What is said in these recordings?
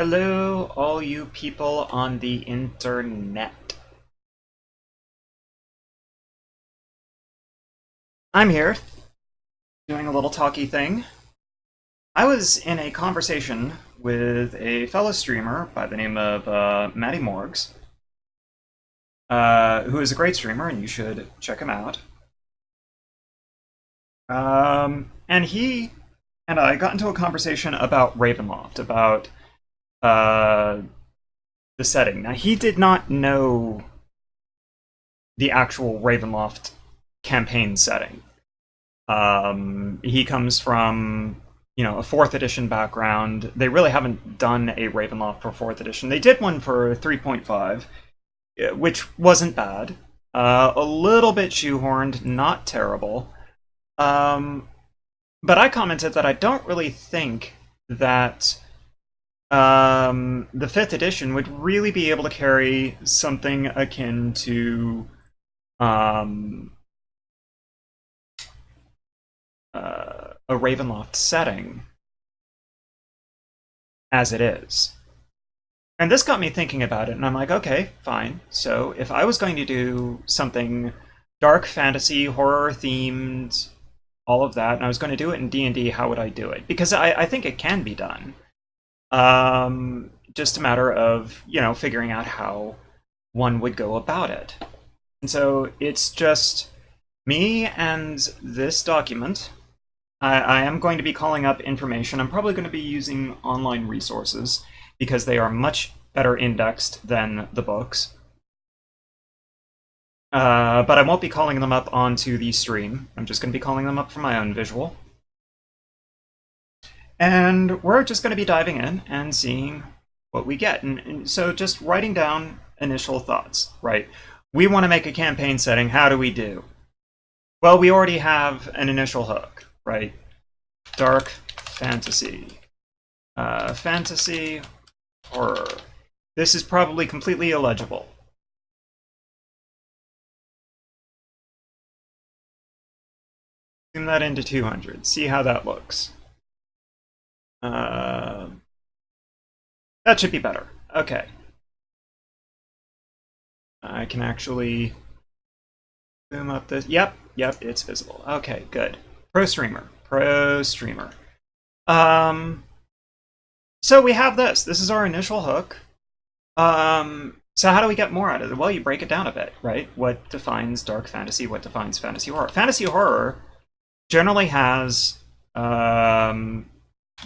Hello, all you people on the internet. I'm here, doing a little talky thing. I was in a conversation with a fellow streamer by the name of Matty Morgs, who is a great streamer, and you should check him out. And he and I got into a conversation about Ravenloft, about the setting. Now, he did not know the actual Ravenloft campaign setting. He comes from, a 4th edition background. They really haven't done a Ravenloft for 4th edition. They did one for 3.5, which wasn't bad. A little bit shoehorned, not terrible. But I commented that I don't really think that the 5th edition would really be able to carry something akin to a Ravenloft setting as it is. And this got me thinking about it, and I'm like, okay, fine. So if I was going to do something dark fantasy, horror themed, all of that, and I was going to do it in D&D, how would I do it? Because I think it can be done. Just a matter of, figuring out how one would go about it. And so it's just me and this document. I am going to be calling up information. I'm probably going to be using online resources because they are much better indexed than the books. But I won't be calling them up onto the stream. I'm just going to be calling them up for my own visual. And we're just going to be diving in and seeing what we get. And so just writing down initial thoughts, right? We want to make a campaign setting. How do we do? Well, we already have an initial hook, right? Dark fantasy. Fantasy horror. This is probably completely illegible. Zoom that into 200. See how that looks. That should be better. Okay. I can actually zoom up this. Yep, it's visible. Okay, good. Pro streamer. So we have this. This is our initial hook. So how do we get more out of it? Well, you break it down a bit, right? What defines dark fantasy? What defines fantasy horror? Fantasy horror generally has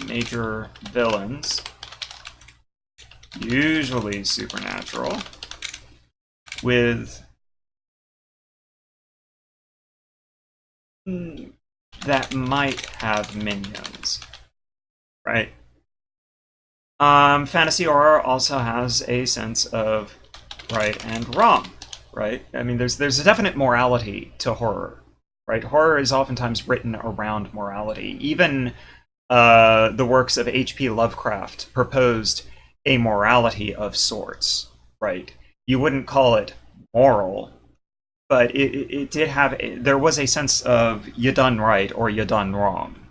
major villains, usually supernatural, with that might have minions, right? Fantasy horror also has a sense of right and wrong, right? I mean, there's a definite morality to horror, right? Horror is oftentimes written around morality. Even the works of H.P. Lovecraft proposed a morality of sorts, right? You wouldn't call it moral, but it did have there was a sense of you done right or you done wrong.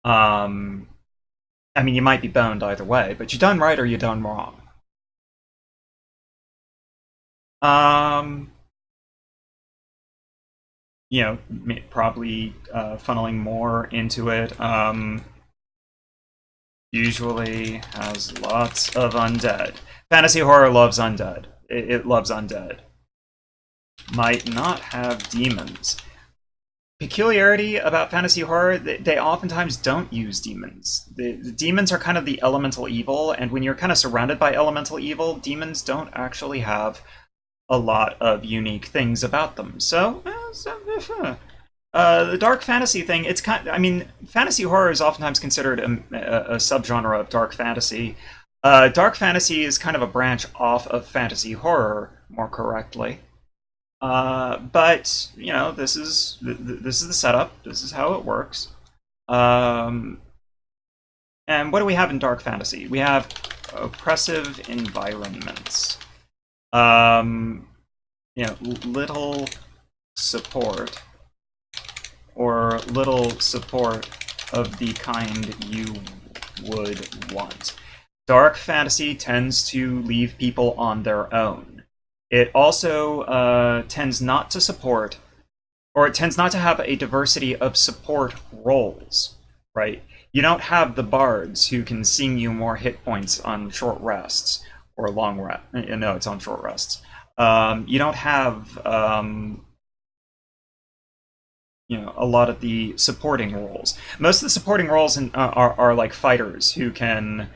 I mean, you might be boned either way, but you done right or you done wrong. Probably funneling more into it. Usually has lots of undead. Fantasy horror loves undead. It loves undead. Might not have demons. Peculiarity about fantasy horror, they oftentimes don't use demons. The demons are kind of the elemental evil, and when you're kind of surrounded by elemental evil, demons don't actually have a lot of unique things about them. So, the dark fantasy thing, it's fantasy horror is oftentimes considered a subgenre of dark fantasy. Dark fantasy is kind of a branch off of fantasy horror, more correctly. But this is the setup. This is how it works. And what do we have in dark fantasy? We have oppressive environments. Little support, or little support of the kind you would want. Dark fantasy tends to leave people on their own. It also tends not to support, or it tends not to have a diversity of support roles, right? You don't have the bards who can sing you more hit points on short rests or long rest. No, it's on short rests. You don't have a lot of the supporting roles. Most of the supporting roles are like fighters who can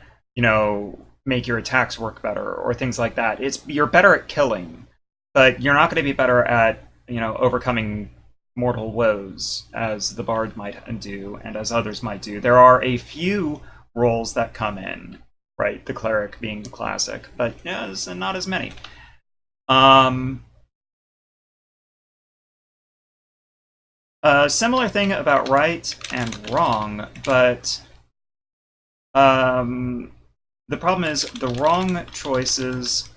make your attacks work better or things like that. You're better at killing, but you're not going to be better at overcoming mortal woes as the bard might do and as others might do. There are a few roles that come in, right? The cleric being the classic, but not as many. Similar thing about right and wrong, but the problem is the wrong choices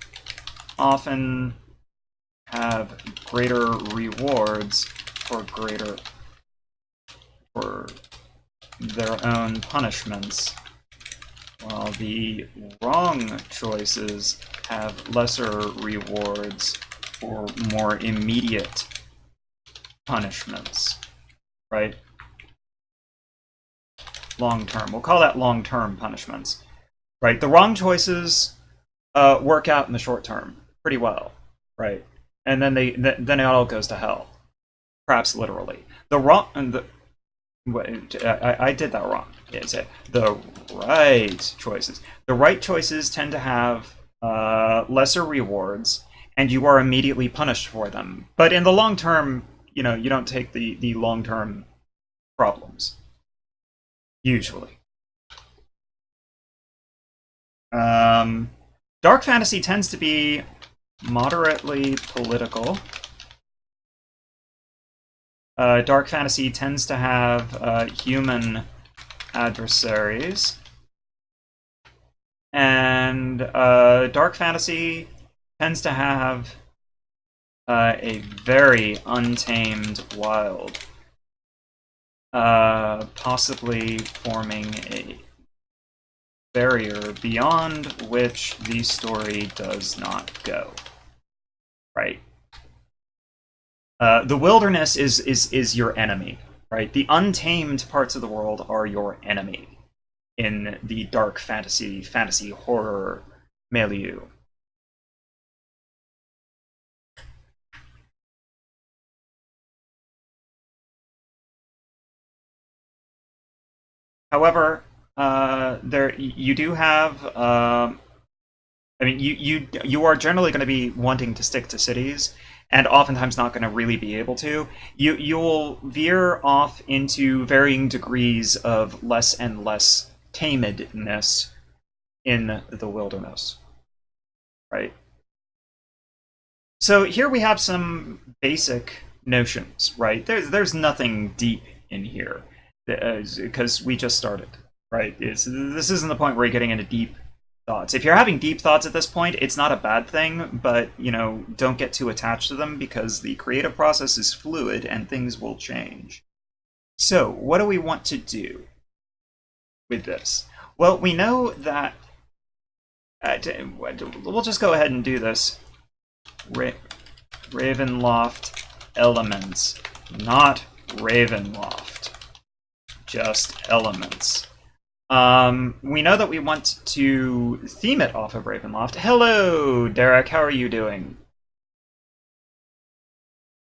often have greater rewards for their own punishments, while the wrong choices have lesser rewards for more immediate punishments, right? Long-term. We'll call that long-term punishments, right? The wrong choices work out in the short term pretty well, right? And then then it all goes to hell, perhaps literally. I did that wrong. It's the right choices. The right choices tend to have lesser rewards, and you are immediately punished for them. But in the long term, you don't take the long-term problems, usually. Dark fantasy tends to be moderately political. Dark fantasy tends to have human adversaries. And dark fantasy tends to have a very untamed wild, possibly forming a barrier beyond which the story does not go. Right? The wilderness is your enemy, right? The untamed parts of the world are your enemy in the dark fantasy horror milieu. However, you do have. I mean, you are generally going to be wanting to stick to cities, and oftentimes not going to really be able to. You'll veer off into varying degrees of less and less tamedness in the wilderness, right? So here we have some basic notions, right? There's nothing deep in here because we just started, right? This isn't the point where you're getting into deep thoughts. If you're having deep thoughts at this point, it's not a bad thing, but don't get too attached to them because the creative process is fluid and things will change. So what do we want to do with this? Well, we know that we'll just go ahead and do this. Ravenloft elements, not Ravenloft, just elements. We know that we want to theme it off of Ravenloft. Hello, Derek. How are you doing?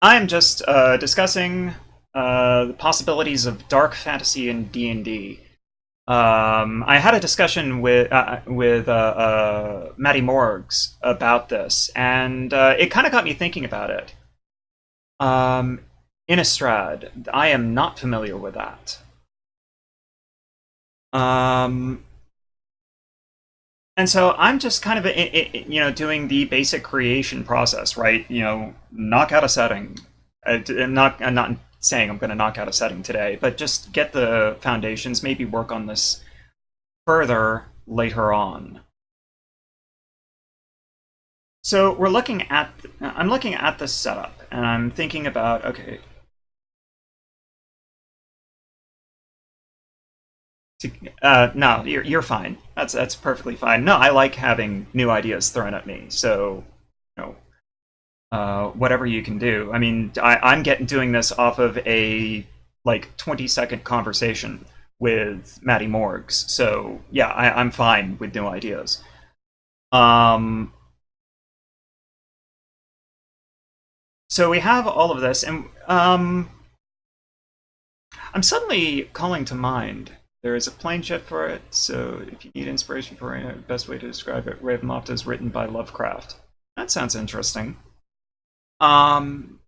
I'm just discussing the possibilities of dark fantasy in D&D. I had a discussion with Matty Morgs about this, and it kind of got me thinking about it. Innistrad, I am not familiar with that. And so I'm just kind of, doing the basic creation process, right? Knock out a setting. I'm not saying I'm going to knock out a setting today, but just get the foundations, maybe work on this further later on. So I'm looking at this setup, and I'm thinking about, okay, No, you're fine. That's perfectly fine. No, I like having new ideas thrown at me. So, you know, whatever you can do. I mean, I'm getting doing this off of a like 20-second conversation with Maddie Morgs. So yeah, I'm fine with new ideas. Um, so we have all of this, and I'm suddenly calling to mind. There is a plane chip for it, so if you need inspiration for it, best way to describe it, Ravenloft is written by Lovecraft. That sounds interesting. Um,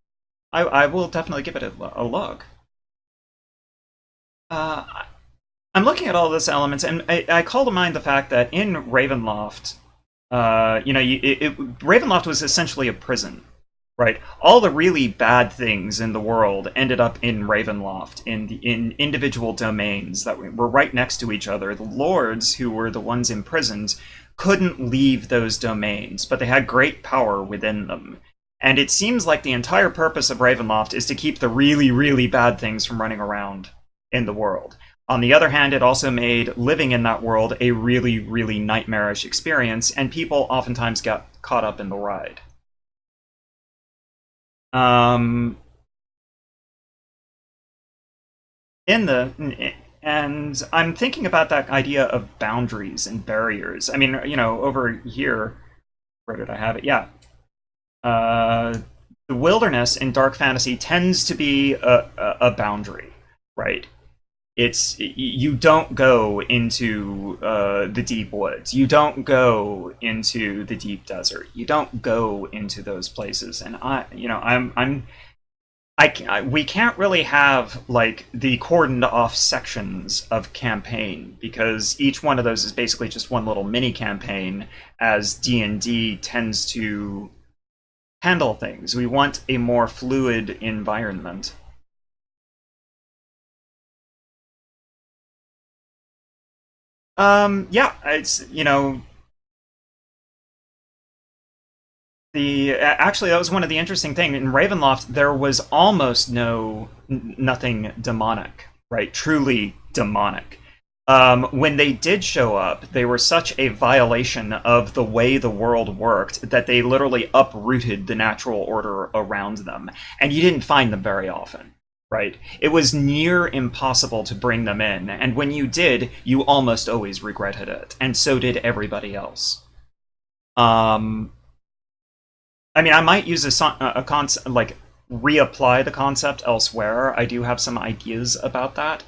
I will definitely give it a look. Uh, I'm looking at all this elements, and I call to mind the fact that in Ravenloft, Ravenloft was essentially a prison, right? All the really bad things in the world ended up in Ravenloft, in individual domains that were right next to each other. The lords, who were the ones imprisoned, couldn't leave those domains, but they had great power within them. And it seems like the entire purpose of Ravenloft is to keep the really, really bad things from running around in the world. On the other hand, it also made living in that world a really, really nightmarish experience, and people oftentimes got caught up in the ride. Um, in the and I'm thinking about that idea of boundaries and barriers. I mean, over here, where did I have it? Yeah, uh, the wilderness in dark fantasy tends to be a boundary, right? It's you don't go into the deep woods, you don't go into the deep desert, you don't go into those places. And we can't really have like the cordoned off sections of campaign, because each one of those is basically just one little mini campaign, as D&D tends to handle things. We want a more fluid environment. Yeah, it's the actually that was one of the interesting things in Ravenloft. There was almost nothing demonic, right? Truly demonic. When they did show up, they were such a violation of the way the world worked that they literally uprooted the natural order around them, and you didn't find them very often. Right? It was near impossible to bring them in, and when you did, you almost always regretted it, and so did everybody else. Um, I mean, I might use a concept like reapply the concept elsewhere. I do have some ideas about that,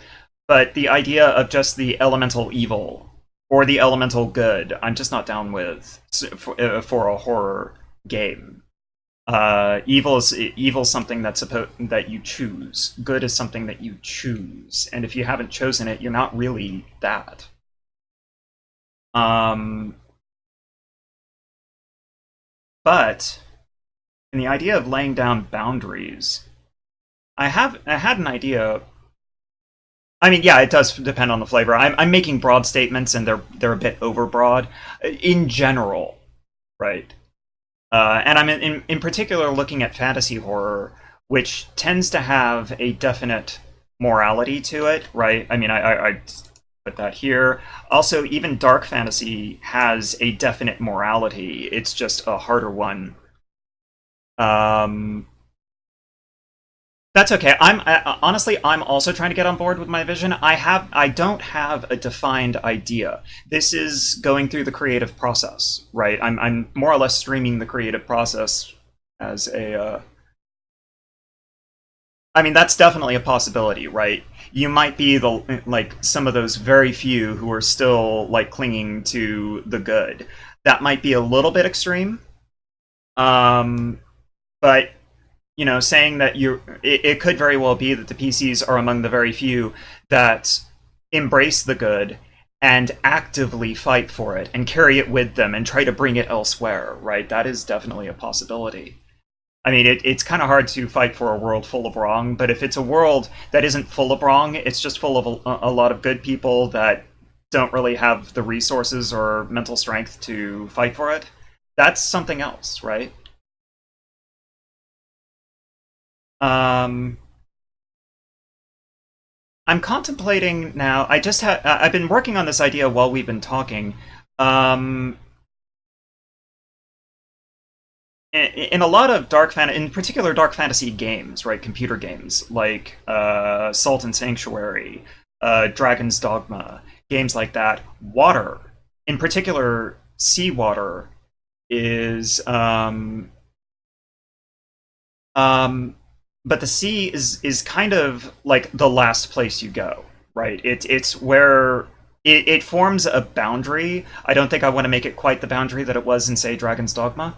but the idea of just the elemental evil or the elemental good, I'm just not down with for a horror game. Evil is something that you choose. Good is something that you choose, and if you haven't chosen it, you're not really that. Um, but in the idea of laying down boundaries, I had an idea. I mean, yeah, it does depend on the flavor. I'm making broad statements, and they're a bit overbroad in general, right? And I'm in particular looking at fantasy horror, which tends to have a definite morality to it, right? I mean, I put that here. Also, even dark fantasy has a definite morality. It's just a harder one. Um, that's okay. Honestly, I'm also trying to get on board with my vision. I don't have a defined idea. This is going through the creative process, right? I'm more or less streaming the creative process as a. I mean, that's definitely a possibility, right? You might be the like some of those very few who are still like clinging to the good. That might be a little bit extreme. Um, but saying that it could very well be that the PCs are among the very few that embrace the good and actively fight for it and carry it with them and try to bring it elsewhere, right? That is definitely a possibility. I mean, it's kind of hard to fight for a world full of wrong, but if it's a world that isn't full of wrong, it's just full of a lot of good people that don't really have the resources or mental strength to fight for it, that's something else, right? Um, I'm contemplating now. I've been working on this idea while we've been talking. Um, in a lot of in particular dark fantasy games, right? Computer games like Salt and Sanctuary, Dragon's Dogma, games like that. Water, in particular, seawater, is um, but the sea is kind of like the last place you go, right? It's where it forms a boundary. I don't think I want to make it quite the boundary that it was in, say, Dragon's Dogma.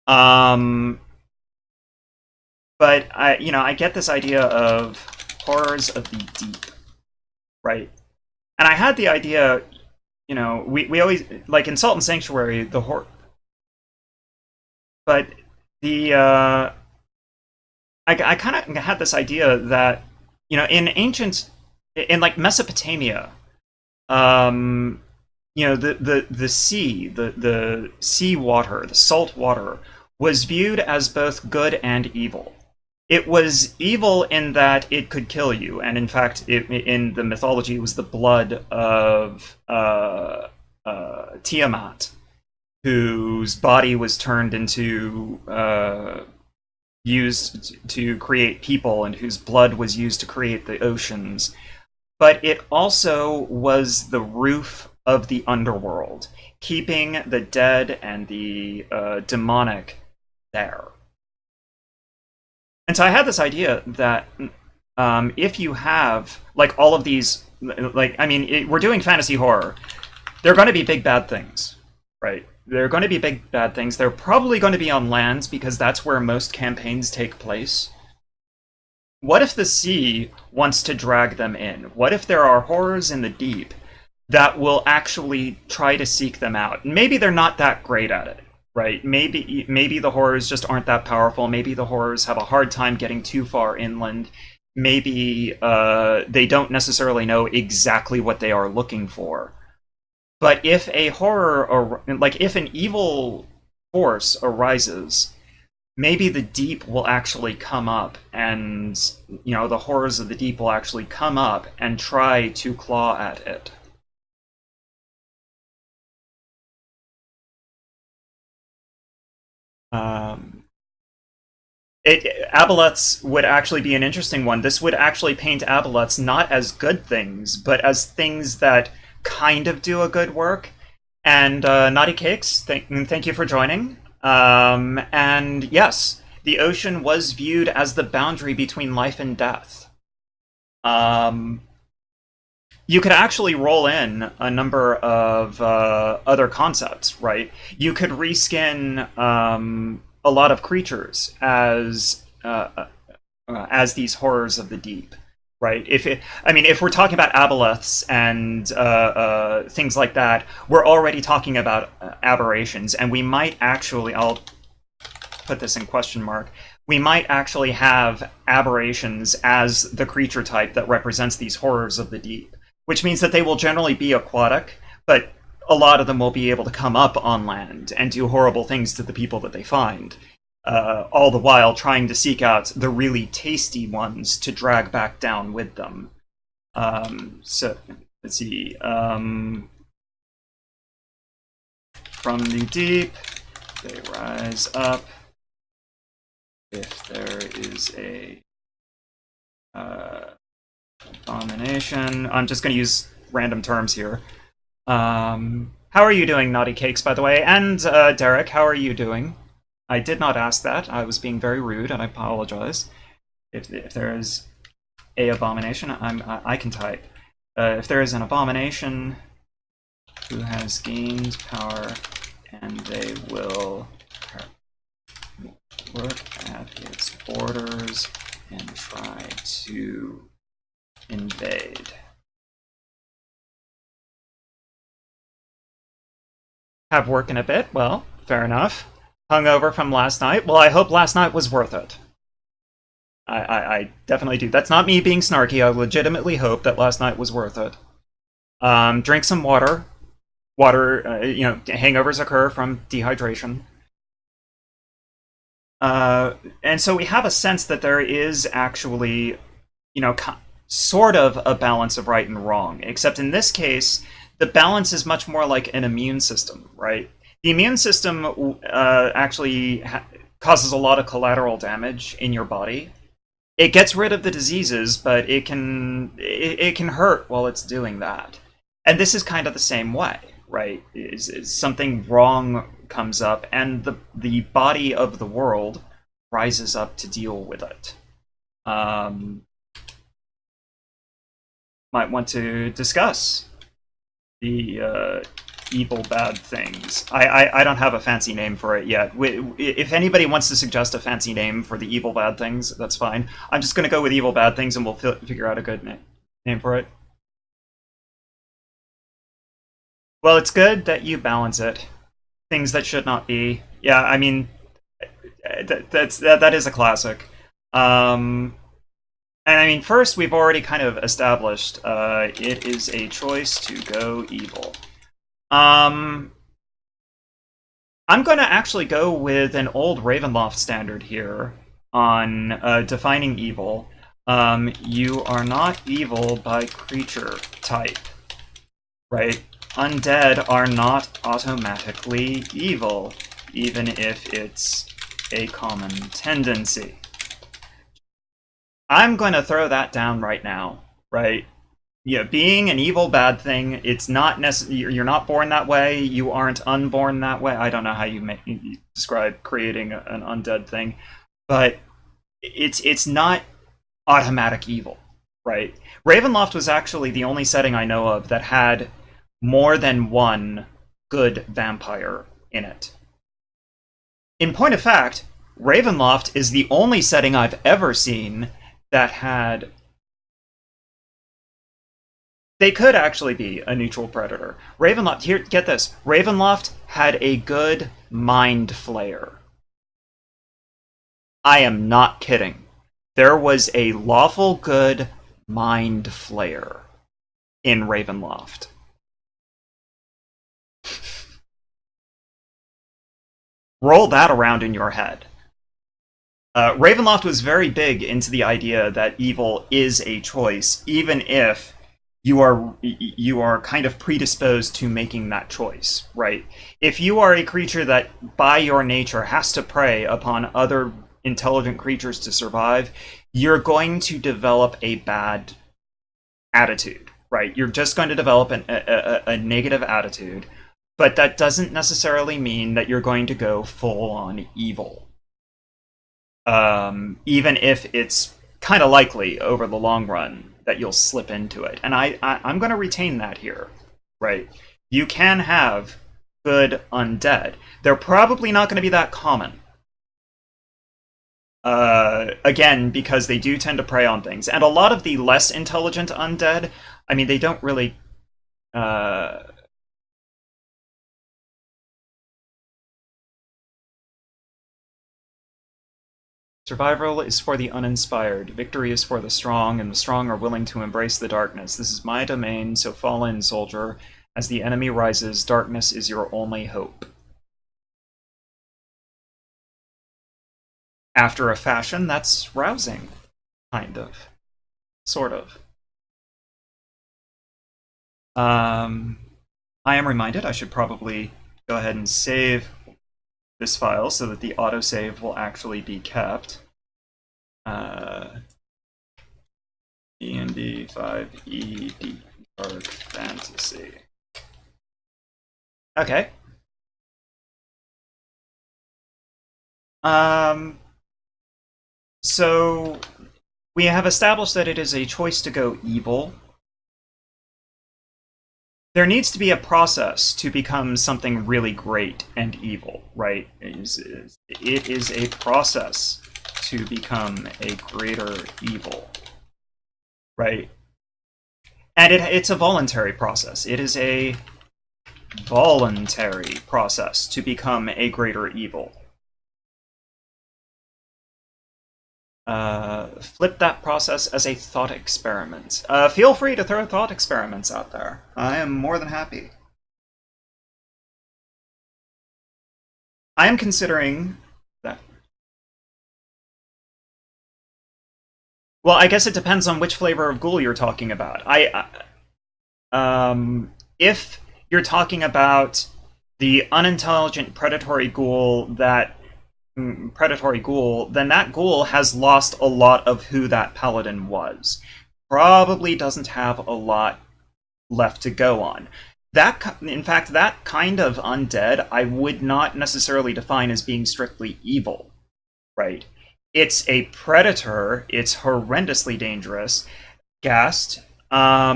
Um, but I get this idea of horrors of the deep, right? And I had the idea, we always like in Salt and Sanctuary the horror, but the I kind of had this idea that in like Mesopotamia, um, the sea, the sea water, the salt water was viewed as both good and evil. It was evil in that it could kill you, and in fact, in the mythology, it was the blood of Tiamat, whose body was turned into used to create people, and whose blood was used to create the oceans. But it also was the roof of the underworld, keeping the dead and the demonic there. And so I had this idea that if you have like all of these, like we're doing fantasy horror, they're going to be big bad things, right? They're going to be big bad things. They're probably going to be on lands because that's where most campaigns take place. What if the sea wants to drag them in? What if there are horrors in the deep that will actually try to seek them out? Maybe they're not that great at it, right? Maybe the horrors just aren't that powerful. Maybe the horrors have a hard time getting too far inland. Maybe they don't necessarily know exactly what they are looking for. But if a horror, or like if an evil force arises, maybe the deep will actually come up, and the horrors of the deep will actually come up and try to claw at it. Aboleths would actually be an interesting one. This would actually paint Aboleths not as good things, but as things that kind of do a good work. And Naughty Cakes, thank you for joining. And yes, the ocean was viewed as the boundary between life and death. You could actually roll in a number of other concepts, right? You could reskin a lot of creatures as these horrors of the deep, right? If we're talking about aboleths and things like that, we're already talking about aberrations, and we might actually, I'll put this in question mark, we might actually have aberrations as the creature type that represents these horrors of the deep, which means that they will generally be aquatic, but a lot of them will be able to come up on land and do horrible things to the people that they find, all the while trying to seek out the really tasty ones to drag back down with them. So, let's see. From the deep, they rise up. If there is a abomination, I'm just going to use random terms here. How are you doing, Naughty Cakes, by the way? And Derek, how are you doing? I did not ask that. I was being very rude, and I apologize. If there is a abomination, I can type. If there is an abomination who has gained power, and they will work at its borders and try to invade. Have work in a bit? Well, fair enough. Hungover from last night? Well, I hope last night was worth it. I definitely do. That's not me being snarky. I legitimately hope that last night was worth it. Drink some water. Water, hangovers occur from dehydration. And so we have a sense that there is actually, sort of a balance of right and wrong, except in this case, the balance is much more like an immune system, right? The immune system actually causes a lot of collateral damage in your body. It gets rid of the diseases, but it can hurt while it's doing that. And this is kind of the same way, right? Is something wrong comes up, and the body of the world rises up to deal with it. Might want to discuss the evil bad things. I don't have a fancy name for it yet. If anybody wants to suggest a fancy name for the evil bad things, that's fine. I'm just going to go with evil bad things, and we'll figure out a good name for it. Well, it's good that you balance it. Things that should not be. Yeah, I mean, that is a classic. And I mean, first, we've already kind of established it is a choice to go evil. I'm going to actually go with an old Ravenloft standard here on defining evil. You are not evil by creature type, right? Undead are not automatically evil, even if it's a common tendency. I'm going to throw that down right now, right? Yeah, being an evil bad thing, it's not necessary. You're not born that way. You aren't unborn that way. I don't know how you describe creating an undead thing, but it's not automatic evil, right? Ravenloft was actually the only setting I know of that had more than one good vampire in it. In point of fact, Ravenloft is the only setting I've ever seen that had... They could actually be a neutral predator. Ravenloft, here, get this. Ravenloft had a good mind flayer. I am not kidding. There was a lawful good mind flayer in Ravenloft. Roll that around in your head. Ravenloft was very big into the idea that evil is a choice, even if you are kind of predisposed to making that choice, right? If you are a creature that, by your nature, has to prey upon other intelligent creatures to survive, you're going to develop a bad attitude, right? You're just going to develop a negative attitude, but that doesn't necessarily mean that you're going to go full-on evil. Even if it's kind of likely over the long run that you'll slip into it. And I'm going to retain that here, right? You can have good undead. They're probably not going to be that common. Again, because they do tend to prey on things. And a lot of the less intelligent undead, I mean, they don't really... Survival is for the uninspired. Victory is for the strong, and the strong are willing to embrace the darkness. This is my domain, so fall in, soldier. As the enemy rises, darkness is your only hope. After a fashion, that's rousing. Kind of. Sort of. I am reminded I should probably go ahead and save this file so that the autosave will actually be kept. D&D 5e Deep Dark Fantasy. Okay. So we have established that it is a choice to go evil. There needs to be a process to become something really great and evil, right? It is a process to become a greater evil, right? And it's a voluntary process. It is a voluntary process to become a greater evil. Flip that process as a thought experiment. Feel free to throw thought experiments out there. I am more than happy. I am considering that. Well, I guess it depends on which flavor of ghoul you're talking about. If you're talking about the unintelligent predatory ghoul, then that ghoul has lost a lot of who that paladin was. Probably doesn't have a lot left to go on. In fact, that kind of undead I would not necessarily define as being strictly evil, right? It's a predator. It's horrendously dangerous. Gassed. I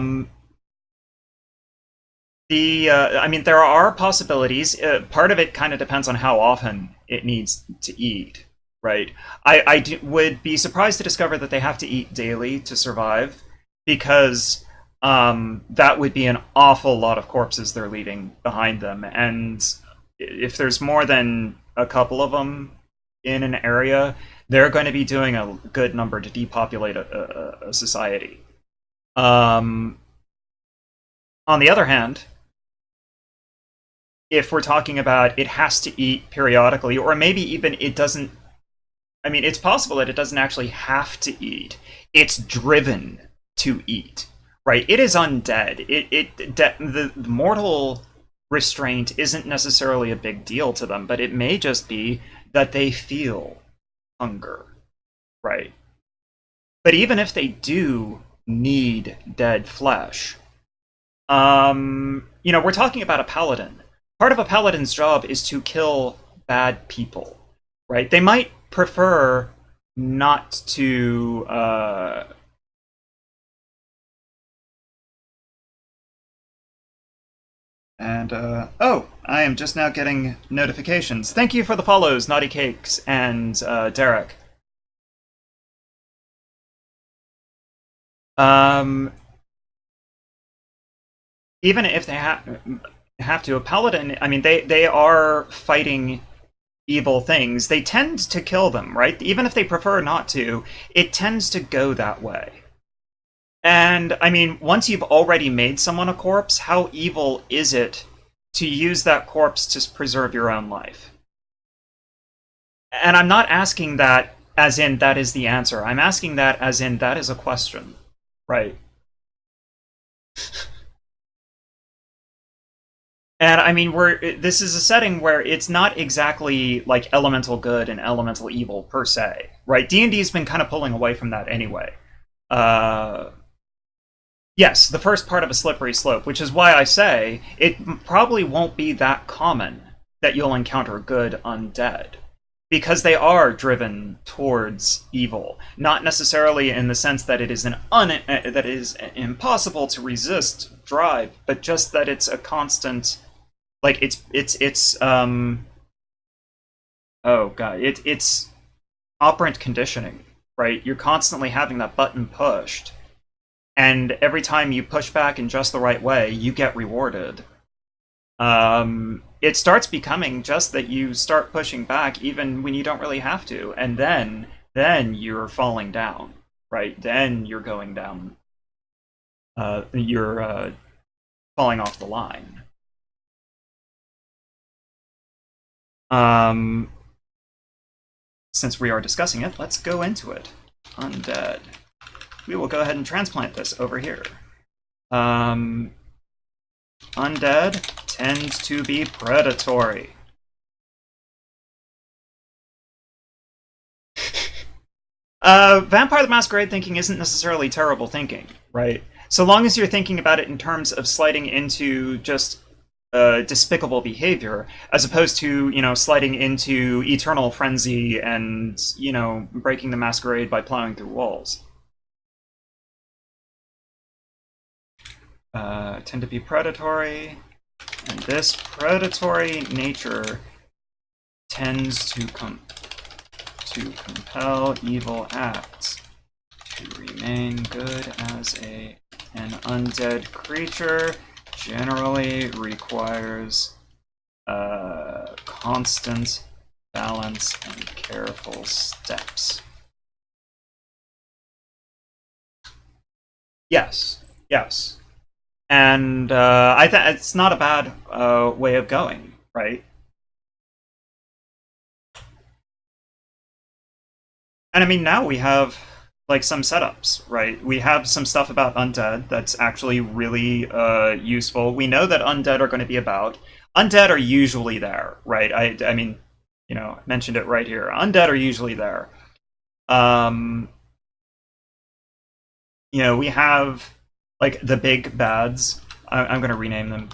mean, there are possibilities. Part of it kind of depends on how often it needs to eat, right? Would be surprised to discover that they have to eat daily to survive, because that would be an awful lot of corpses they're leaving behind them. And if there's more than a couple of them in an area, they're going to be doing a good number to depopulate a society. On the other hand, if we're talking about it has to eat periodically, or maybe even it doesn't, I mean, it's possible that it doesn't actually have to eat. It's driven to eat, right? It is undead. The mortal restraint isn't necessarily a big deal to them, but it may just be that they feel hunger, right? But even if they do need dead flesh, we're talking about a paladin. Part of a paladin's job is to kill bad people, right? They might prefer not to. Oh, I am just now getting notifications. Thank you for the follows, Naughty Cakes and Derek. Even if they have to, a paladin, I mean, they are fighting evil things. They tend to kill them, right? Even if they prefer not to, it tends to go that way. And, I mean, once you've already made someone a corpse, how evil is it to use that corpse to preserve your own life? And I'm not asking that as in that is the answer. I'm asking that as in that is a question, right? And I mean, this is a setting where it's not exactly like elemental good and elemental evil per se, right? D&D's been kind of pulling away from that anyway. Yes, the first part of a slippery slope, which is why I say it probably won't be that common that you'll encounter good undead, because they are driven towards evil, not necessarily in the sense that it is that is impossible to resist drive, but just that it's a constant. Like it's it's operant conditioning, right? You're constantly having that button pushed, and every time you push back in just the right way, you get rewarded. It starts becoming just that you start pushing back even when you don't really have to, and then you're falling down, right? Then you're going down. You're falling off the line. Since we are discussing it, let's go into it. Undead. We will go ahead and transplant this over here. Undead tends to be predatory. Vampire the Masquerade thinking isn't necessarily terrible thinking, right? So long as you're thinking about it in terms of sliding into just despicable behavior, as opposed to, sliding into eternal frenzy and, breaking the masquerade by plowing through walls. Tend to be predatory, and this predatory nature tends to compel evil acts. To remain good as an undead creature generally requires constant balance and careful steps. Yes. And I think it's not a bad way of going, right? And I mean, now we have like some setups, right? We have some stuff about undead that's actually really useful. We know that undead are going to be about. Undead are usually there, right? I mean, I mentioned it right here. Undead are usually there. Um, we have like the big bads. I'm going to rename them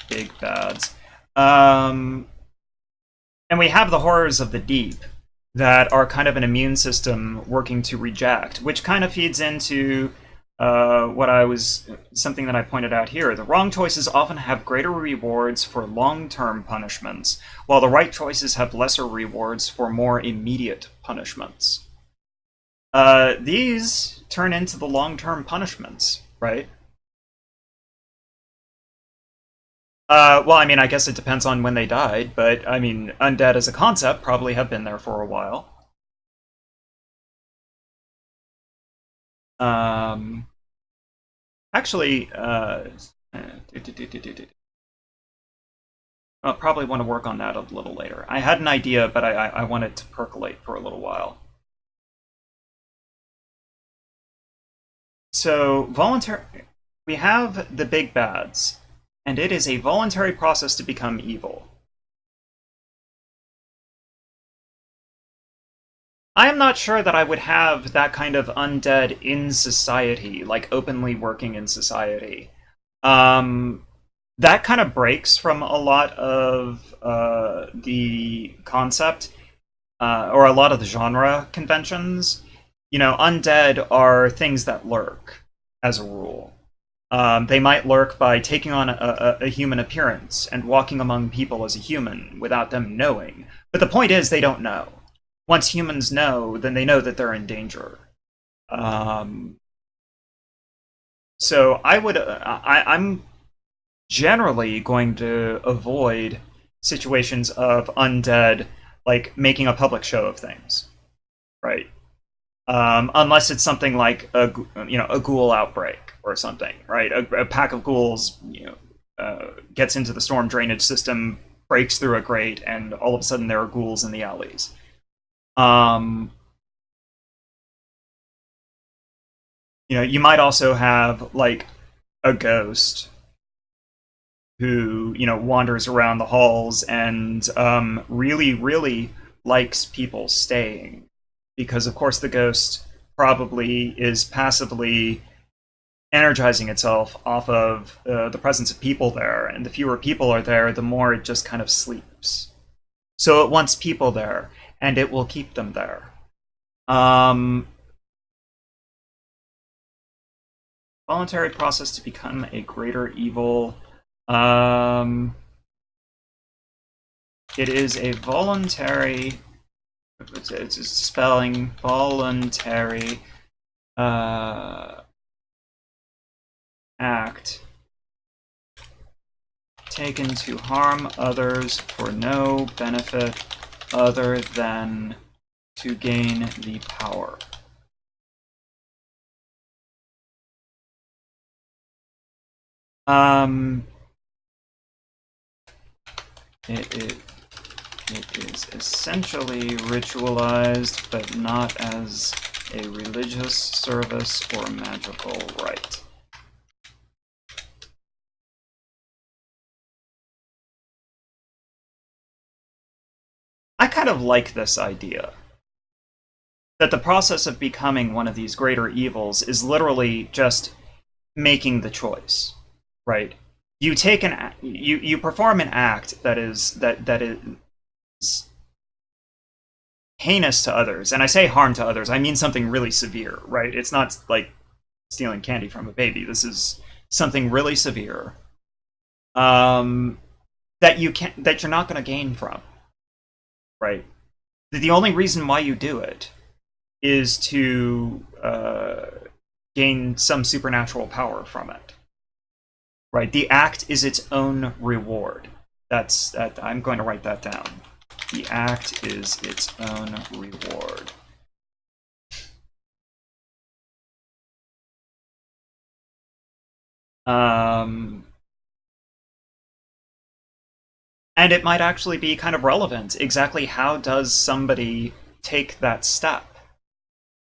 big bads. And we have the horrors of the deep that are kind of an immune system working to reject, which kind of feeds into something that I pointed out here. The wrong choices often have greater rewards for long-term punishments, while the right choices have lesser rewards for more immediate punishments. These turn into the long-term punishments, right? Well, I mean, I guess it depends on when they died, but I mean, undead as a concept probably have been there for a while. Um, actually, I'll probably want to work on that a little later. I had an idea, but I want it to percolate for a little while. So, we have the big bads, and it is a voluntary process to become evil. I am not sure that I would have that kind of undead in society, like openly working in society. That kind of breaks from a lot of the concept or a lot of the genre conventions. Undead are things that lurk, as a rule. They might lurk by taking on a human appearance and walking among people as a human without them knowing. But the point is, they don't know. Once humans know, then they know that they're in danger. So I'm generally going to avoid situations of undead, like making a public show of things, right? Unless it's something like a ghoul outbreak or something, right? A pack of ghouls, gets into the storm drainage system, breaks through a grate, and all of a sudden there are ghouls in the alleys. You might also have like a ghost who wanders around the halls and really really likes people staying, because of course the ghost probably is passively energizing itself off of the presence of people there, and the fewer people are there, the more it just kind of sleeps. So it wants people there, and it will keep them there. Voluntary process to become a greater evil. It is a voluntary. It's spelling voluntary act taken to harm others for no benefit other than to gain the power. It is essentially ritualized, but not as a religious service or magical rite. I kind of like this idea. That the process of becoming one of these greater evils is literally just making the choice, right? You take you perform an act that is heinous to others, and I say harm to others, I mean something really severe, right? It's not like stealing candy from a baby. This is something really severe that you're not going to gain from, right? The only reason why you do it is to gain some supernatural power from it, right? The act is its own reward. I'm going to write that down. The act is its own reward. And it might actually be kind of relevant. Exactly how does somebody take that step?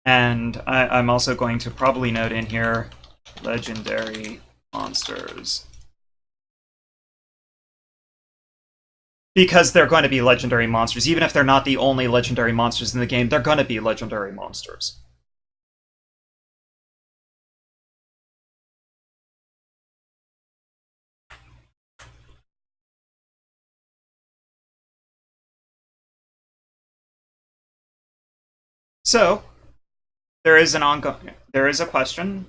And I'm also going to probably note in here legendary monsters. Because they're going to be legendary monsters. Even if they're not the only legendary monsters in the game, they're going to be legendary monsters. So, there is a question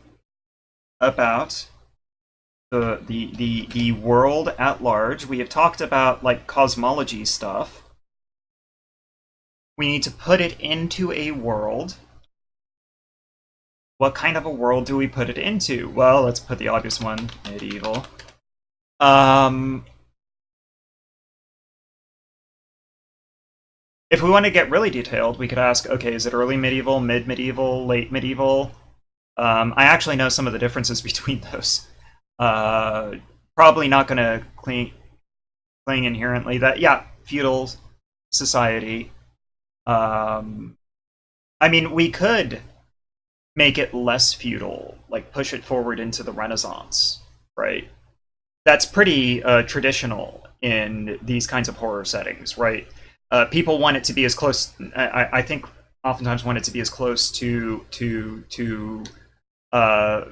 about the world at large. We have talked about like cosmology stuff. We need to put it into a world. What kind of a world do we put it into? Well, let's put the obvious one, medieval. If we want to get really detailed, we could ask, okay, is it early medieval, mid-medieval, late medieval? I actually know some of the differences between those. Probably not going to cling inherently that, yeah, feudal society. I mean, we could make it less feudal, like push it forward into the Renaissance, right? That's pretty traditional in these kinds of horror settings, right? People want it to be as close. I think oftentimes want it to be as close to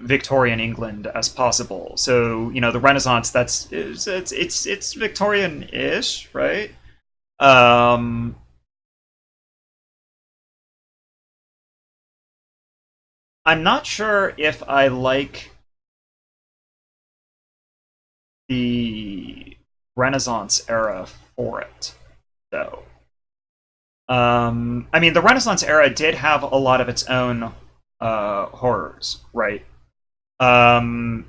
Victorian England as possible. So you know, the Renaissance, it's Victorian-ish, right? I'm not sure if I like the Renaissance era for it, though. I mean, the Renaissance era did have a lot of its own horrors, right? The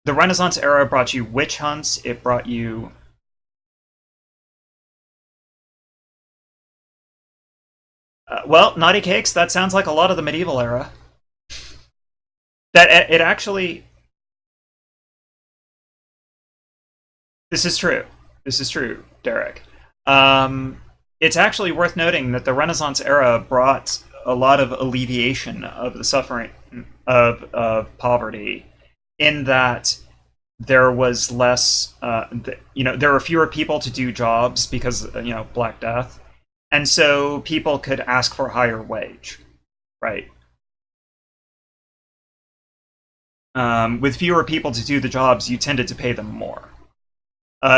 Renaissance era brought you witch hunts. It brought you well, naughty cakes. That sounds like a lot of the medieval era. That it actually. This is true. This is true, Derek. It's actually worth noting that the Renaissance era brought a lot of alleviation of the suffering of poverty, in that there was less, there were fewer people to do jobs because, Black Death. And so people could ask for a higher wage, right? With fewer people to do the jobs, you tended to pay them more.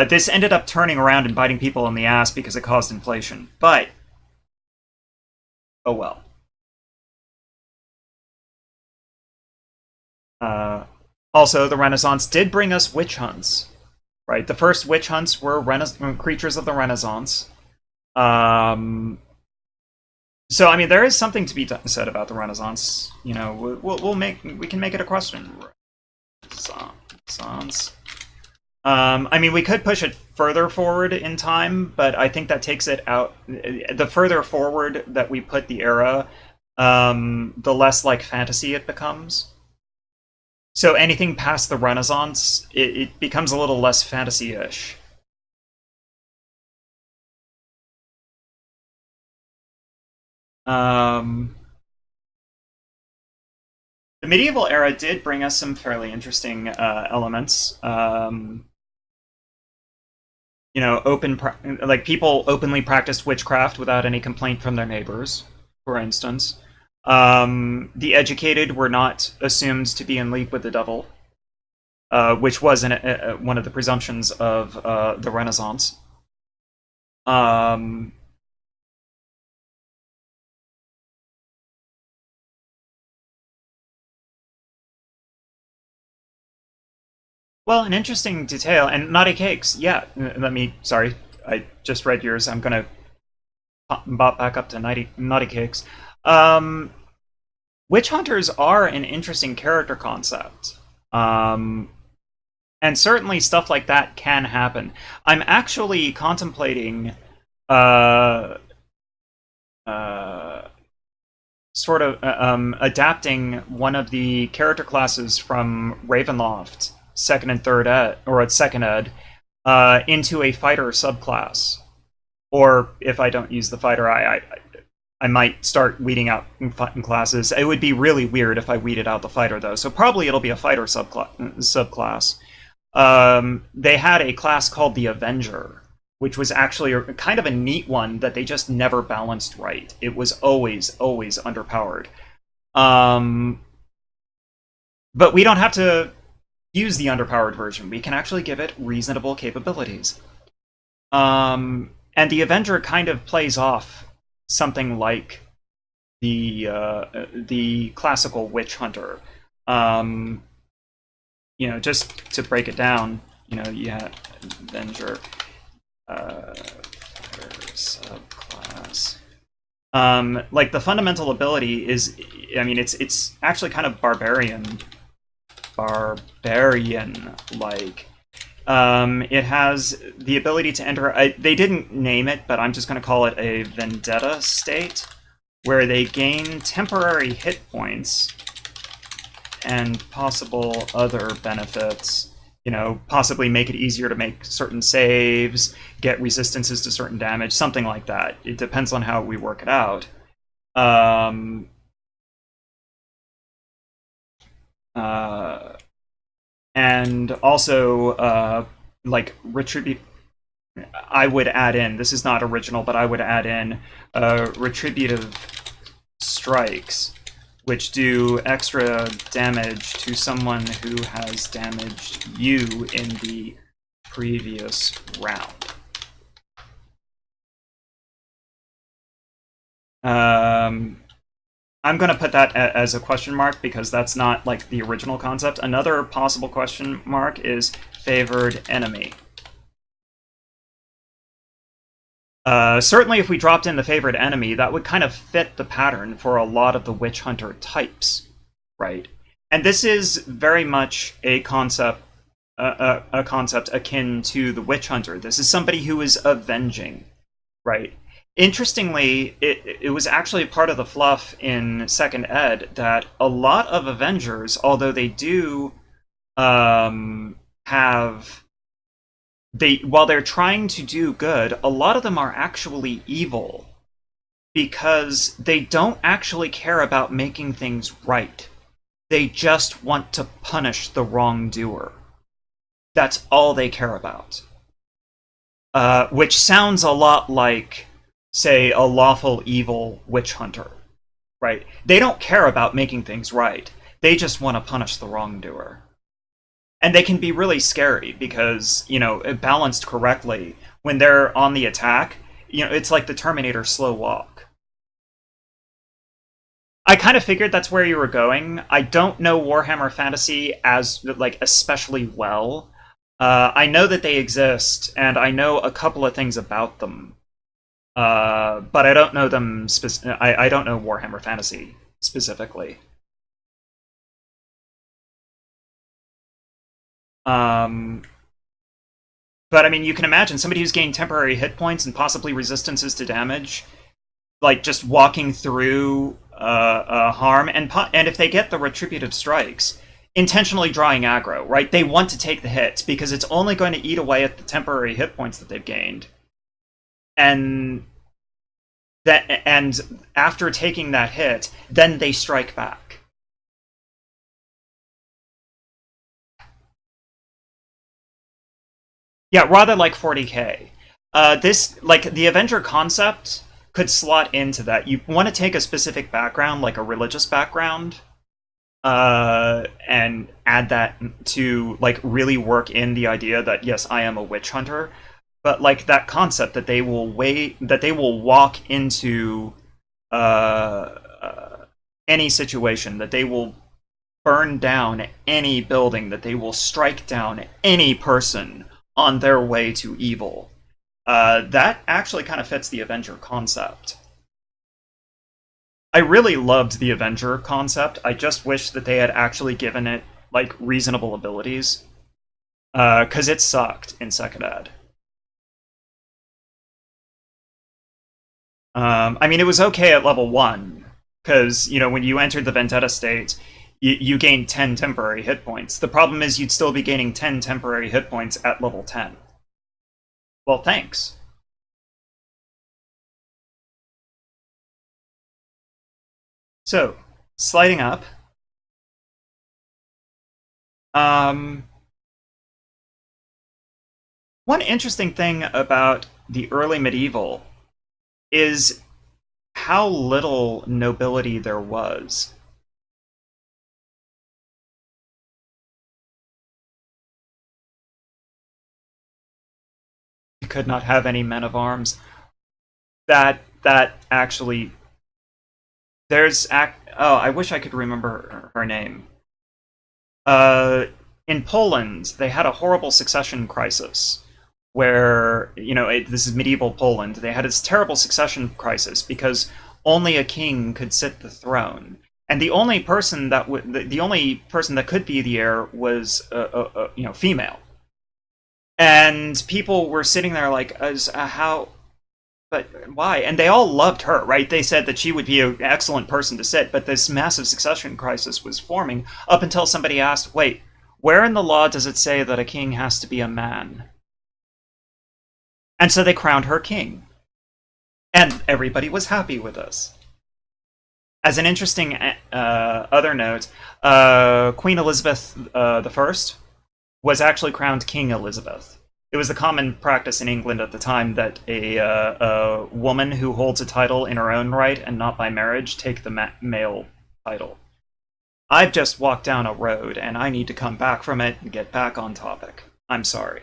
This ended up turning around and biting people in the ass because it caused inflation. But, oh well. Also, the Renaissance did bring us witch hunts, right? The first witch hunts were creatures of the Renaissance. So, I mean, there is something to be said about the Renaissance. You know, we can make it a question. Renaissance. I mean, we could push it further forward in time, but I think that takes it out. The further forward that we put the era, the less like fantasy it becomes. So anything past the Renaissance, it becomes a little less fantasy-ish. The medieval era did bring us some fairly interesting elements. People openly practiced witchcraft without any complaint from their neighbors, for instance. The educated were not assumed to be in league with the devil, which was one of the presumptions of the Renaissance. Well, an interesting detail, and naughty cakes, yeah, sorry, I just read yours, I'm gonna bop back up to naughty cakes. Witch hunters are an interesting character concept. And certainly stuff like that can happen. I'm actually contemplating adapting one of the character classes from Ravenloft, second and third ed, or at second ed, into a fighter subclass. Or if I don't use the fighter, I might start weeding out in classes. It would be really weird if I weeded out the fighter, though. So probably it'll be a fighter subclass. They had a class called the Avenger, which was actually kind of a neat one that they just never balanced right. It was always underpowered. But we don't have to use the underpowered version. We can actually give it reasonable capabilities. And the Avenger kind of plays off something like the classical Witch Hunter. Just to break it down, yeah, Avenger subclass. Like the fundamental ability is, I mean, it's actually kind of barbarian-like. It has the ability to enter. They didn't name it, but I'm just going to call it a vendetta state, where they gain temporary hit points and possible other benefits. Possibly make it easier to make certain saves, get resistances to certain damage, something like that. It depends on how we work it out. And also, like, retribute. I would add in, this is not original, but I would add in retributive strikes, which do extra damage to someone who has damaged you in the previous round. I'm going to put that as a question mark because that's not like the original concept. Another possible question mark is favored enemy. Certainly if we dropped in the favored enemy, that would kind of fit the pattern for a lot of the Witch Hunter types, right? And this is very much a concept akin to the Witch Hunter. This is somebody who is avenging, right? Interestingly, it was actually part of the fluff in second ed that a lot of Avengers, although they do while they're trying to do good, a lot of them are actually evil because they don't actually care about making things right. They just want to punish the wrongdoer. That's all they care about. Which sounds a lot like, say, a lawful evil witch hunter, right? They don't care about making things right. They just want to punish the wrongdoer. And they can be really scary because, balanced correctly, when they're on the attack, it's like the Terminator slow walk. I kind of figured that's where you were going. I don't know Warhammer Fantasy as, especially well. I know that they exist, and I know a couple of things about them. But I don't know them I don't know Warhammer Fantasy specifically. But I mean, you can imagine somebody who's gained temporary hit points and possibly resistances to damage, like just walking through harm, and if they get the retributive strikes, intentionally drawing aggro, right? They want to take the hits because it's only going to eat away at the temporary hit points that they've gained, and after taking that hit, then they strike back. Yeah, rather like 40k. This, the Avenger concept could slot into that. You want to take a specific background, like a religious background, and add that to, really work in the idea that, yes, I am a witch hunter. But, that concept that they will walk into any situation, that they will burn down any building, that they will strike down any person on their way to evil. That actually kind of fits the Avenger concept. I really loved the Avenger concept. I just wish that they had actually given it, reasonable abilities. Because it sucked in second ed. I mean, it was okay at level 1, because, when you entered the Vendetta state, you gained 10 temporary hit points. The problem is you'd still be gaining 10 temporary hit points at level 10. Well, thanks. So, sliding up. Um, One interesting thing about the early medieval is how little nobility there was. You could not have any men of arms. That actually oh, I wish I could remember her name. Uh, in Poland, they had a horrible succession crisis where, this is medieval Poland. They had this terrible succession crisis because only a king could sit the throne, and the only person that the only person that could be the heir was female. And people were sitting there like, as how, but why? And they all loved her, right? They said that she would be an excellent person to sit, but this massive succession crisis was forming up until somebody asked, wait, where in the law does it say that a king has to be a man? And so they crowned her king. And everybody was happy with this. As an interesting other note, Queen Elizabeth I was actually crowned King Elizabeth. It was the common practice in England at the time that a woman who holds a title in her own right and not by marriage take the male title. I've just walked down a road and I need to come back from it and get back on topic. I'm sorry.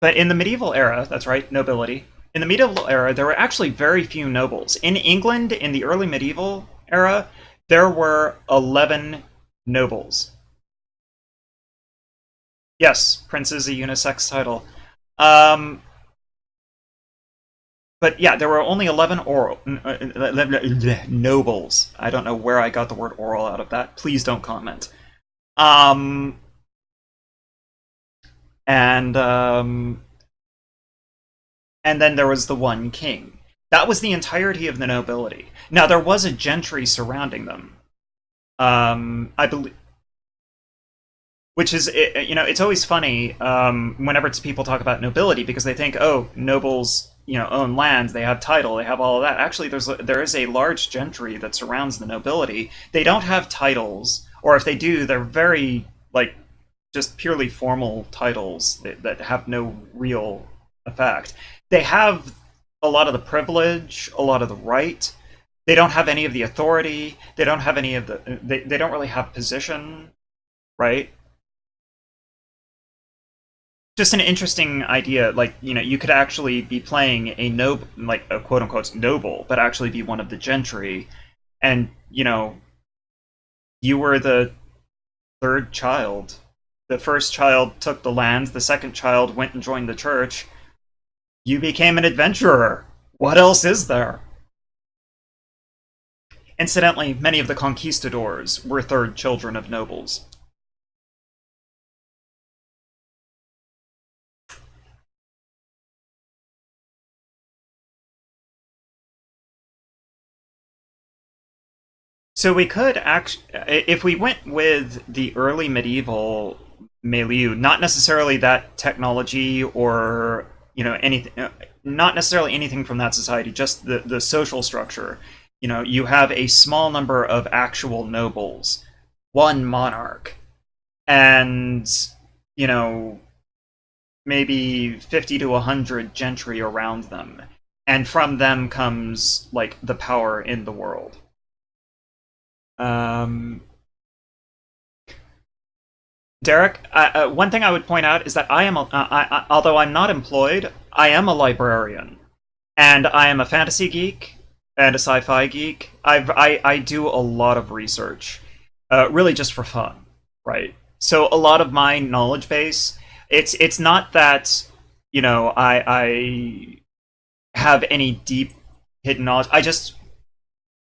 But in the medieval era, that's right, nobility. In the medieval era, there were actually very few nobles. In England, in the early medieval era, there were 11 nobles. Yes, prince is a unisex title. But yeah, there were only 11 nobles. I don't know where I got the word oral out of that. Please don't comment. And then there was the one king. That was the entirety of the nobility. Now, there was a gentry surrounding them. I believe... Which is, it's always funny whenever people talk about nobility, because they think, oh, nobles, own lands, they have title, they have all of that. Actually, there is a large gentry that surrounds the nobility. They don't have titles, or if they do, they're very, just purely formal titles that have no real effect. They have a lot of the privilege, a lot of the right. They don't have any of the authority. They don't have any of the... They don't really have position, right? Just an interesting idea, you could actually be playing a noble, like a quote-unquote noble, but actually be one of the gentry, and, you were the third child. The first child took the lands, the second child went and joined the church. You became an adventurer. What else is there? Incidentally, many of the conquistadors were third children of nobles. So we could actually, if we went with the early medieval milieu, not necessarily that technology or anything, not necessarily anything from that society, just the social structure. You have a small number of actual nobles, one monarch, and maybe 50 to 100 gentry around them, and from them comes the power in the world. Derek, one thing I would point out is that I am, although I'm not employed, I am a librarian, and I am a fantasy geek and a sci-fi geek. I do a lot of research, really just for fun, right? So a lot of my knowledge base, it's not that I have any deep hidden knowledge. I just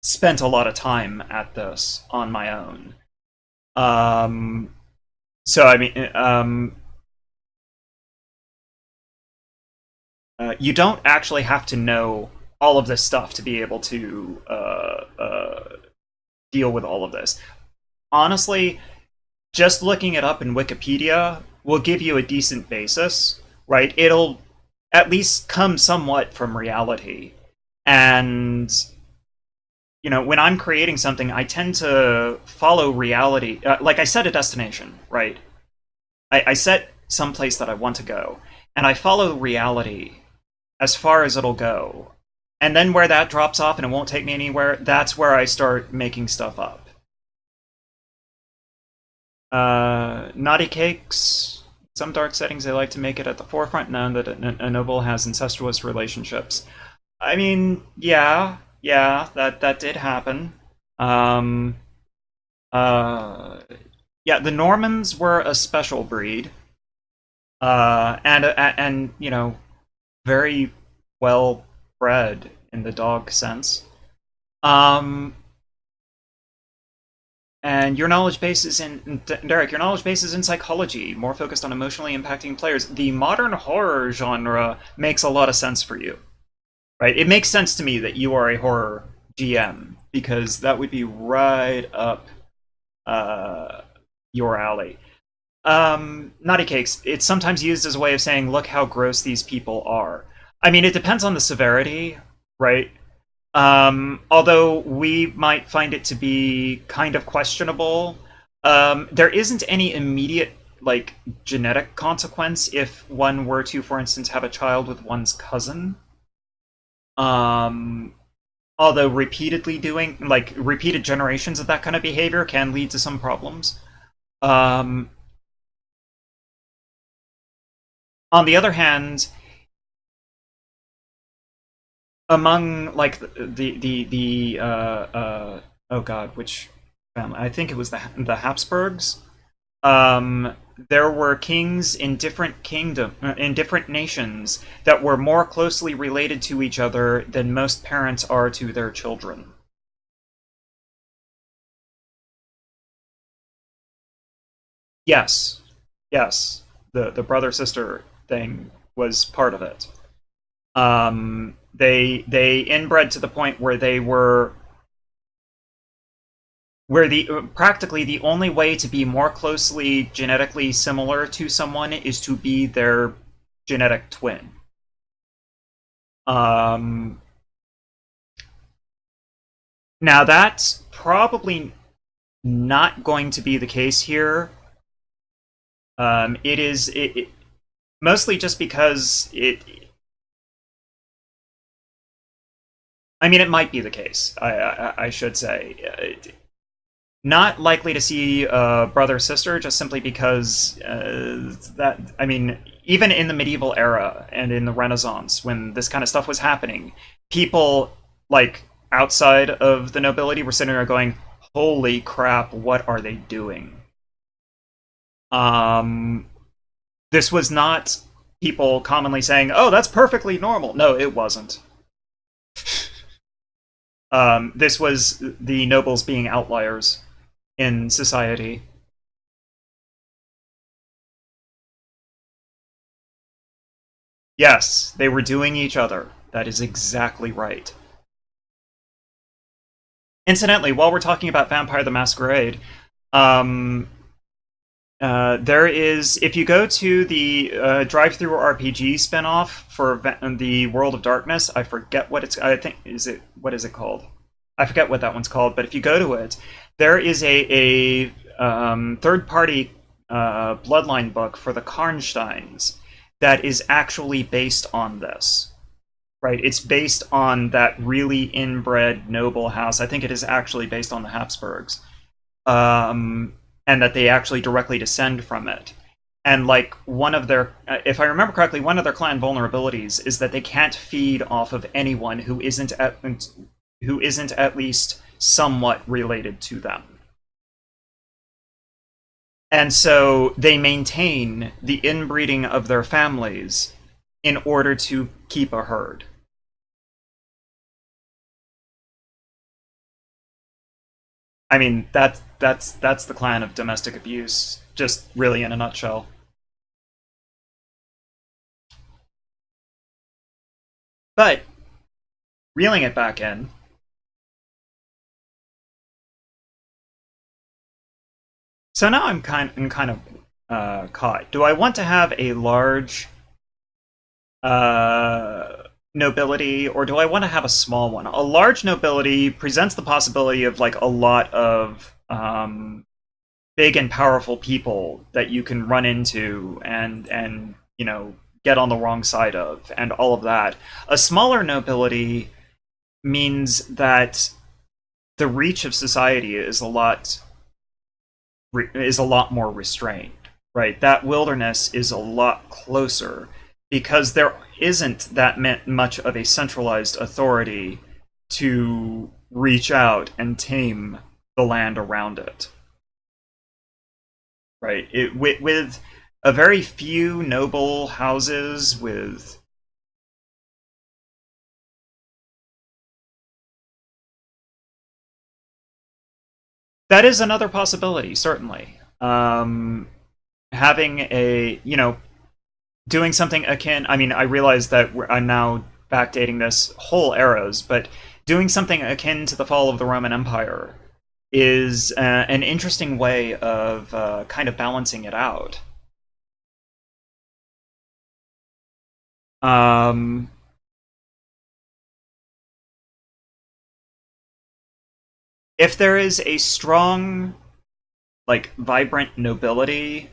spent a lot of time at this on my own. So I mean, you don't actually have to know all of this stuff to be able to deal with all of this. Honestly, just looking it up in Wikipedia will give you a decent basis, right? It'll at least come somewhat from reality. And when I'm creating something, I tend to follow reality. Like I set a destination, right? I set some place that I want to go, and I follow reality as far as it'll go. And then where that drops off and it won't take me anywhere, that's where I start making stuff up. Naughty cakes. Some dark settings, they like to make it at the forefront known that a noble has incestuous relationships. I mean, yeah, that did happen. Um, yeah, the Normans were a special breed, and very well bred in the dog sense. Um, and your knowledge base is in Derek. Your knowledge base is in psychology, more focused on emotionally impacting players. The modern horror genre makes a lot of sense for you, right? It makes sense to me that you are a horror GM because that would be right up your alley. Naughty cakes. It's sometimes used as a way of saying, "Look how gross these people are." I mean, it depends on the severity, right? Although we might find it to be kind of questionable, there isn't any immediate like genetic consequence if one were to, for instance, have a child with one's cousin. Um, Although repeatedly doing like repeated generations of that kind of behavior can lead to some problems. Um, on the other hand, among like oh god, which family? I think it was the Habsburgs. There were kings in in different nations that were more closely related to each other than most parents are to their children. Yes, yes, the brother sister thing was part of it. They inbred to the point where they were where the practically the only way to be more closely genetically similar to someone is to be their genetic twin. Um, Now that's probably not going to be the case here. It mostly just because it. I mean, it might be the case. I should say. Not likely to see a brother sister just simply because that I mean even in the medieval era and in the Renaissance when this kind of stuff was happening, people like outside of the nobility were sitting there going, holy crap, what are they doing? um this was not people commonly saying, oh, that's perfectly normal. No, it wasn't. This was the nobles being outliers in society. Yes, they were doing each other. That is exactly right. Incidentally, while we're talking about Vampire the Masquerade, um, there is, if you go to the drive-through RPG spinoff for the World of Darkness, I forget what it's. I think what is it called? I forget what that one's called. But if you go to it, there is a third-party Bloodline book for the Karnsteins that is actually based on this. Right, it's based on that really inbred noble house. I think it is actually based on the Habsburgs, and that they actually directly descend from it. And like one of their, if I remember correctly, one of their clan vulnerabilities is that they can't feed off of anyone who isn't at least somewhat related to them. And so they maintain the inbreeding of their families in order to keep a herd. I mean, that's the clan of domestic abuse, just really in a nutshell. But reeling it back in, so now I'm kind of caught. Do I want to have a large nobility, or do I want to have a small one? A large nobility presents the possibility of like a lot of big and powerful people that you can run into and get on the wrong side of, and all of that. A smaller nobility means that the reach of society is a lot more restrained, right? That wilderness is a lot closer because there isn't that much of a centralized authority to reach out and tame the land around it, right? With a very few noble houses with that is another possibility, certainly. Having a, doing something akin, I mean, I realize that I'm now backdating this whole eras, but doing something akin to the fall of the Roman Empire is an interesting way of kind of balancing it out. If there is a strong, like, vibrant nobility,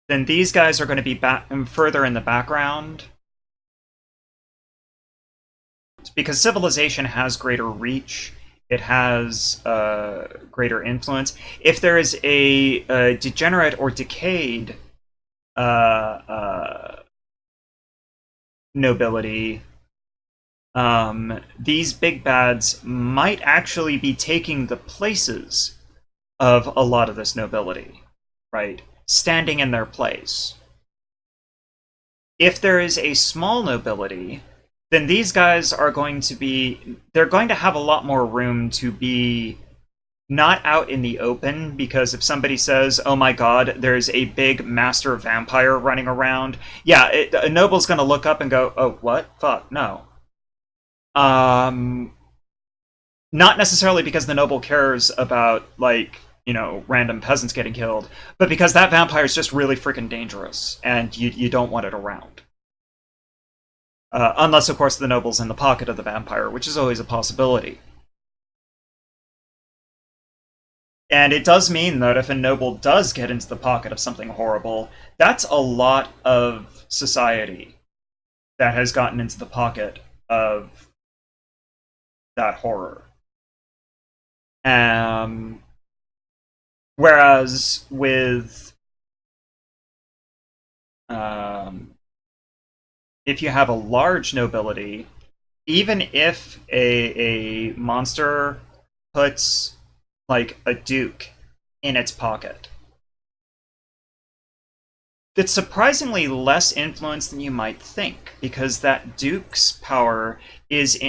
then these guys are going to be further in the background. Because civilization has greater reach, it has greater influence. If there is a degenerate or decayed nobility, these big bads might actually be taking the places of a lot of this nobility, right? Standing in their place. If there is a small nobility, then these guys are going to they're going to have a lot more room to be not out in the open, because if somebody says, oh my god, there's a big master vampire running around, yeah, a noble's going to look up and go, oh, what? Fuck, no. Not necessarily because the noble cares about, like, random peasants getting killed, but because that vampire is just really freaking dangerous, and you don't want it around. Unless, of course, the noble's in the pocket of the vampire, which is always a possibility. And it does mean that if a noble does get into the pocket of something horrible, that's a lot of society that has gotten into the pocket of that horror. Whereas with if you have a large nobility, even if a monster puts, like, a duke in its pocket, it's surprisingly less influence than you might think, because that duke's power is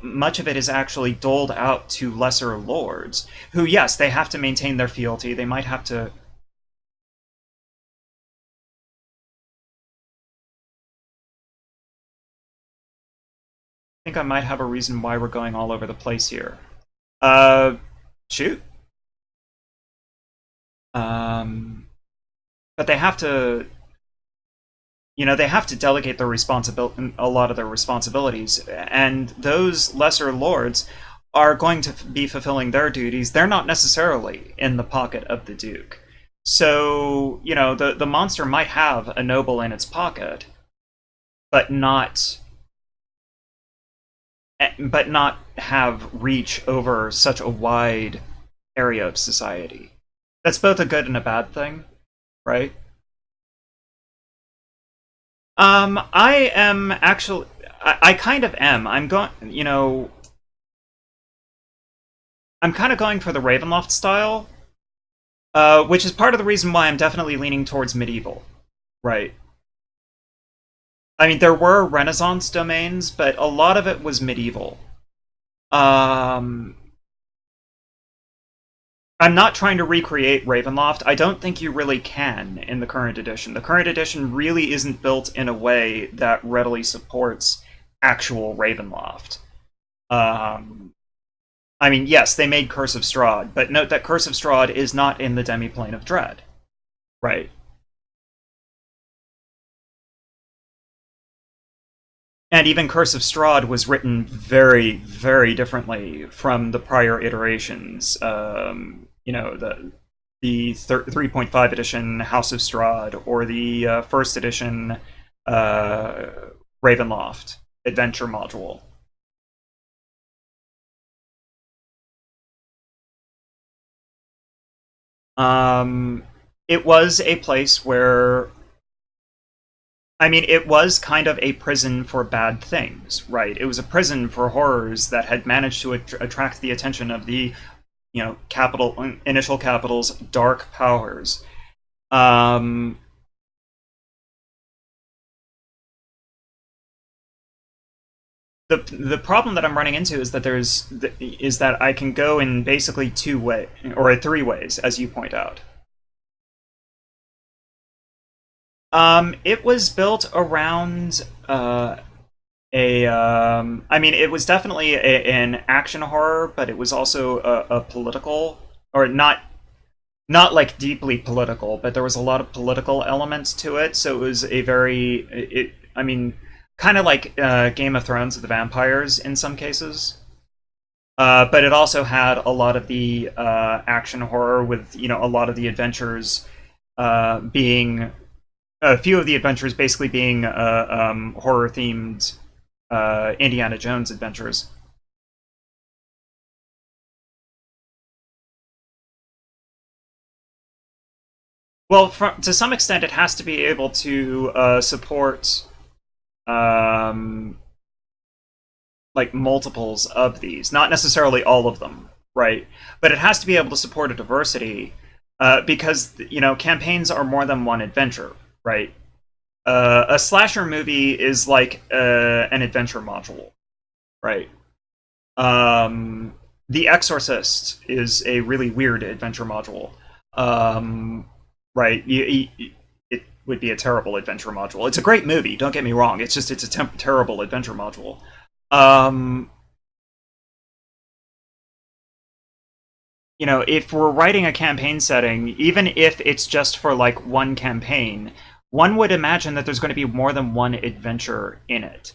much of it is actually doled out to lesser lords, who, yes, they have to maintain their fealty. They might have to. I think I might have a reason why we're going all over the place here. Shoot. But they have to, they have to delegate their a lot of their responsibilities, and those lesser lords are going to be fulfilling their duties. They're not necessarily in the pocket of the duke. So, the monster might have a noble in its pocket, but not have reach over such a wide area of society. That's both a good and a bad thing, right? I am actually, I kind of am. I'm going, I'm kind of going for the Ravenloft style, which is part of the reason why I'm definitely leaning towards medieval, right? I mean, there were Renaissance domains, but a lot of it was medieval. I'm not trying to recreate Ravenloft. I don't think you really can in the current edition. The current edition really isn't built in a way that readily supports actual Ravenloft. I mean, yes, they made Curse of Strahd, but note that Curse of Strahd is not in the Demiplane of Dread, right? And even Curse of Strahd was written very, very differently from the prior iterations. The 3.5 edition House of Strahd, or the first edition uh, Ravenloft adventure module. Um, it was a place where, I mean, it was kind of a prison for bad things, right? It was a prison for horrors that had managed to attract the attention of the, initial capital's dark powers. Um, the problem that I'm running into is that is that I can go in basically two way or three ways, as you point out. It was built around I mean, it was definitely an action horror, but it was also a political, or not like deeply political, but there was a lot of political elements to it. So it was a I mean, kind of like Game of Thrones of the vampires in some cases. But it also had a lot of the action horror with, a lot of the adventures being a few of the adventures basically being horror themed Indiana Jones adventures. Well, to some extent, it has to be able to support um, like multiples of these, not necessarily all of them, right? But it has to be able to support a diversity because campaigns are more than one adventure, right? A slasher movie is like an adventure module, right? The Exorcist is a really weird adventure module, right? It would be a terrible adventure module. It's a great movie, don't get me wrong. It's just it's a terrible adventure module. Um, if we're writing a campaign setting, even if it's just for like one campaign, one would imagine that there's going to be more than one adventure in it,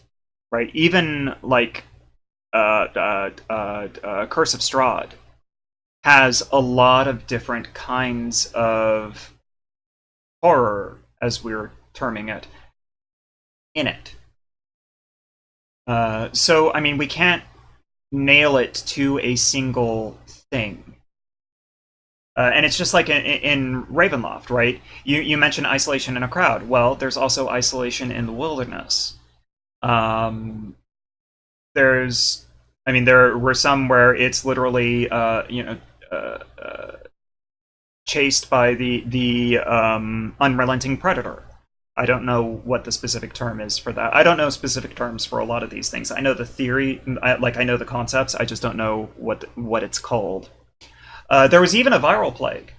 right? Even like Curse of Strahd has a lot of different kinds of horror, as we're terming it, in it. So, I mean, we can't nail it to a single thing. And it's just like in Ravenloft, right? You mentioned isolation in a crowd. Well, there's also isolation in the wilderness. Um, there's, I mean, there were some where it's literally, chased by the unrelenting predator. I don't know what the specific term is for that. I don't know specific terms for a lot of these things. I know the theory, I know the concepts. I just don't know what it's called. There was even a viral plague.